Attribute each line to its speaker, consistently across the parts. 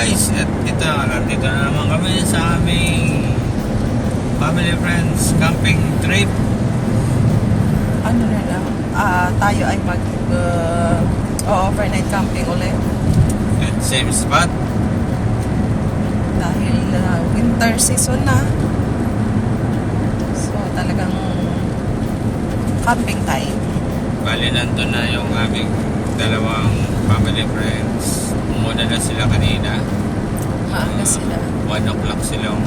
Speaker 1: guys, at ito, nandito na naman kami sa aming family friends camping trip.
Speaker 2: Ano na lang, tayo ay mag overnight camping ulit.
Speaker 1: At same spot.
Speaker 2: Dahil winter season na. So talagang camping time.
Speaker 1: Bali, nandun na yung aming dalawang family friends. Umuna na sila kanina.
Speaker 2: Maaga sila.
Speaker 1: 1 o'clock silang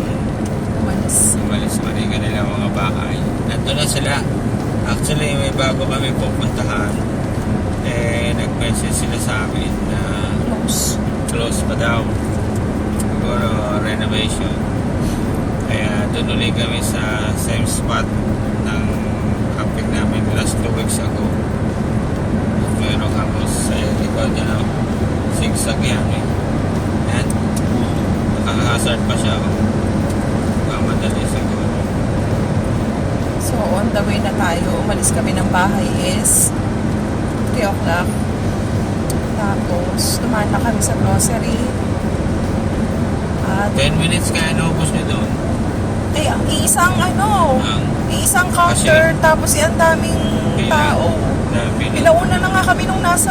Speaker 2: Umalis.
Speaker 1: umalis kanina nila mga bahay. Nandun na sila. Actually, may bago kami pupuntahan. Nag-message sila sa amin na close pa daw. Siguro renovation. Kaya doon ulit kami sa same spot ng camping namin last 2 weeks ago. Merong hamos sa likod na zigzag yan eh. Yan. Nakaka-hazard pa siya. Madali siguro.
Speaker 2: So on the way na tayo. Umalis kami ng bahay is 3 o'clock. Tapos dumaan na kami sa grocery. At
Speaker 1: 10 minutes kaya naubos nyo doon.
Speaker 2: isang counter, tapos ang daming tao. Pinauna na nga kami nung nasa...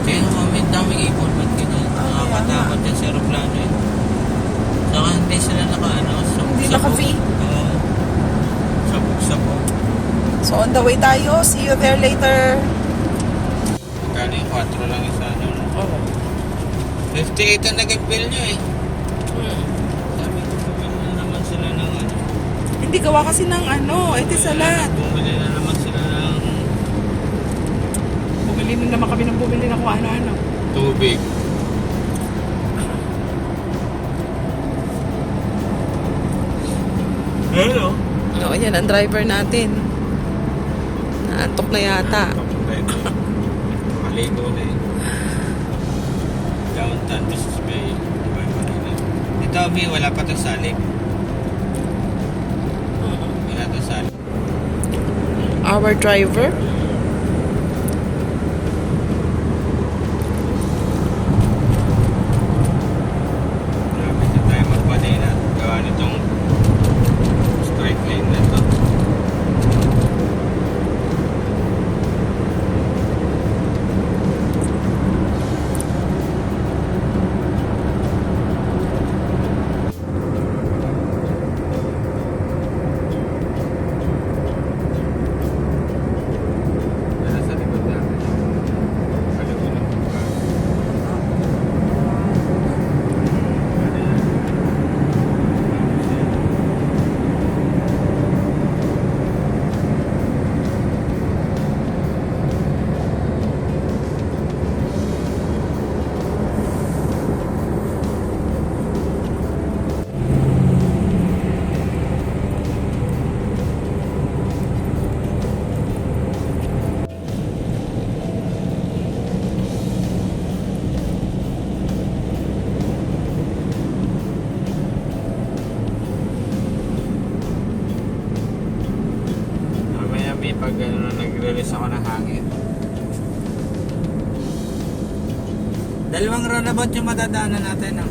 Speaker 1: Kaya naman, daming ipon. Ba't ganyan? Nakakatakot yan sa aeroplano eh. Saka hindi sila
Speaker 2: Hindi naka-V.
Speaker 1: Sabog-sabog.
Speaker 2: So on the way tayo. See you there later.
Speaker 1: Kaya yung 4 lang isa.
Speaker 2: Oo.
Speaker 1: 58 ang naging bill nyo eh. Sabi ko, bumili na naman sila ng
Speaker 2: Hindi gawa kasi ng etisalat.
Speaker 1: Bumili na naman sila ng
Speaker 2: Bumili na naman kami ng bumili na kung ano-ano.
Speaker 1: tubig. Hello?
Speaker 2: Oo, yan ang driver natin. Naantok na yata.
Speaker 1: Maligo na eh. Downtown Mrs. Bay. Ito, Abi, wala pa itong salib. Wala itong salib.
Speaker 2: Our driver.
Speaker 1: Grabe na tayo magpanay na. Gawa nitong straight lane na ito. Nasa likod namin. Kalugunan ko pa. Mamaya may pag nag-release ako ng hangin. Dalawang roundabout yung madadaanan natin.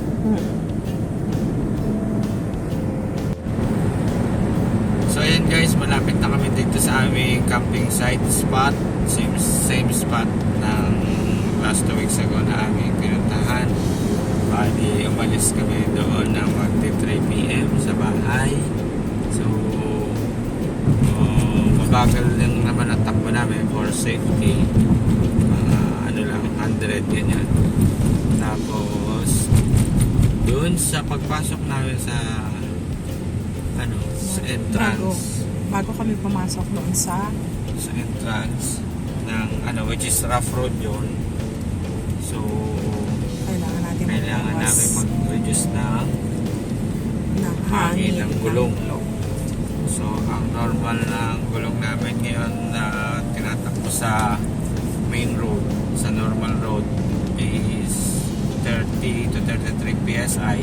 Speaker 1: So ayan guys, malapit na kami dito sa aming camping site spot. Same spot ng last 2 weeks ago na aming pinuntahan. Bali, umalis kami doon ng magti 3 PM sa bahay. So mabagal lang naman ang takbo namin for safety. Lang 100 ganyan. Tapos doon sa pagpasok namin sa sa entrance.
Speaker 2: Bago kami pumasok doon sa
Speaker 1: Entrance ng which is rough road yun. So kailangan namin mag-reduce ng hangin ng gulong. So ang normal ng gulong namin ngayon na tinatakbo sa main road, sa normal road is 30 to 33 PSI.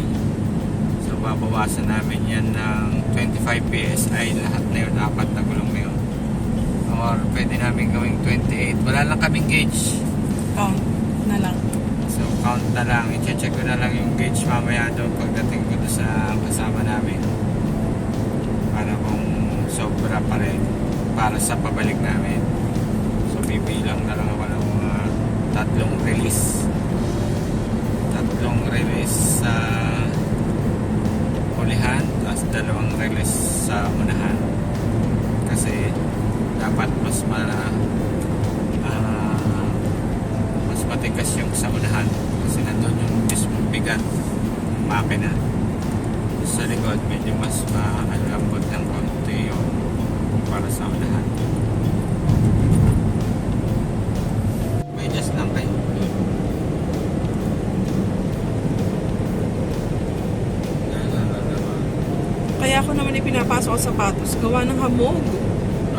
Speaker 1: So babawasan namin yan ng 25 PSI lahat na yun, 4 na gulong na yun. Or pwede namin gawing 28. Wala lang kaming gauge.
Speaker 2: Count na lang.
Speaker 1: So count na lang, i-check ko na lang yung gauge mamaya doon pagdating ko doon sa kasama namin para kung sobra pa rin para sa pabalik namin. So bibilang na lang ako ng mga tatlong release sa ulihan tapos 2 release sa unahan kasi dapat mas matigas yung sa unahan kasi nandun yung mismong bigat ng makina. Sa likod medyo mas malambot ng konti yung para sa unahan. May just lang kayo.
Speaker 2: Kaya ako naman ipinapasok ang sapatos. Gawa ng hamog.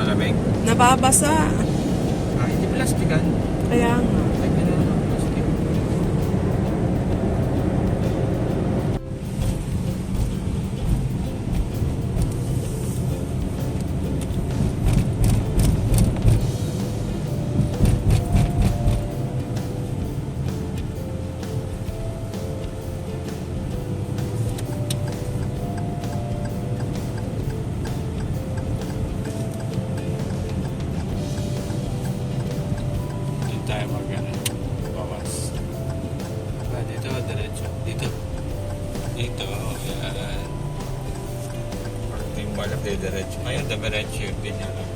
Speaker 1: Malamig.
Speaker 2: Nababasa.
Speaker 1: Hindi plastikan.
Speaker 2: Kaya nga.
Speaker 1: Ay, ganun ang plastic. Tayo bawas. Dito, diretso. Dito. Yan. Pag yung balak tayo diretso. Ngayon, diretso yung ganyan lang.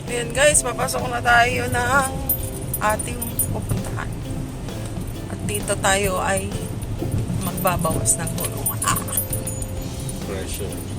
Speaker 2: Ayan guys, papasok na tayo ng ating pupuntahan. At dito tayo ay magbabawas ng gulong.
Speaker 1: Pressure.